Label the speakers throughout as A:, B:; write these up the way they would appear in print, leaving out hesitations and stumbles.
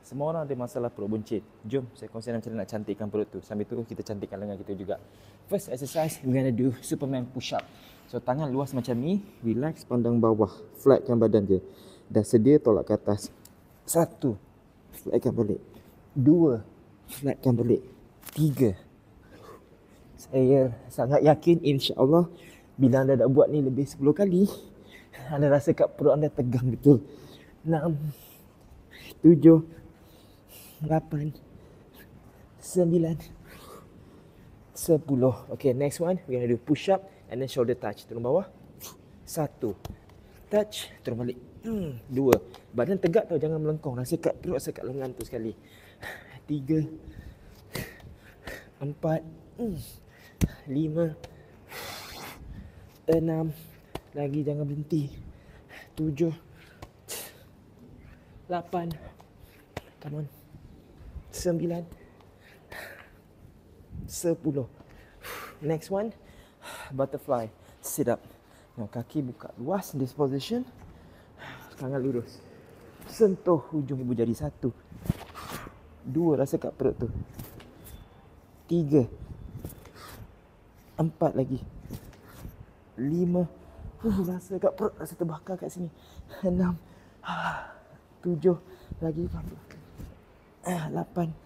A: Semua orang ada masalah perut buncit. Jom saya kongsikan macam mana nak cantikkan perut tu. Sambil tu kita cantikkan lengan kita juga. First exercise, we're gonna do Superman push-up. So tangan luas macam ni, relax pandang bawah, flatkan badan je. Dah sedia tolak ke atas. 1, flatkan balik. 2, flatkan balik. 3. Saya sangat yakin insya-Allah bila anda dah buat ni lebih 10 kali, anda rasa kat perut anda tegang betul. 6, 7, 8, 9, 10. Okay, next one, we're gonna do push up and then shoulder touch. Turun bawah. 1, touch, turun balik. 2, badan tegak tau, jangan melengkung. Rasa kat perut, rasa kat lengan tu sekali. 3, 4, 5, 6, lagi jangan berhenti. 7, 8, come on. 9, 10. Next one, butterfly sit up. Now, kaki buka luas in this position. Tangan lurus. Sentuh hujung ibu jari. 1, 2, rasa kat perut tu. 3, 4 lagi. 5, rasa kat perut, rasa terbakar kat sini. 6, 7, lagi 8, 9,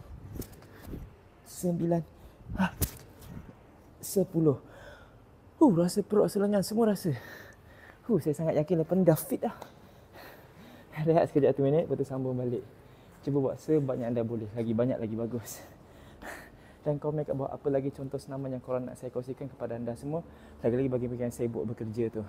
A: 10. Rasa perut, rasa lengan, semua rasa. Saya sangat yakin lepas ni dah fit dah. Rehat sekejap 1 minit, lepas tu sambung balik. Cuba buat sebanyak anda boleh. Lagi banyak, lagi bagus. Dan komen kat bawah apa lagi contoh senaman yang korang nak saya kongsikan kepada anda semua. Lagi-lagi bagi mereka yang sibuk bekerja tu.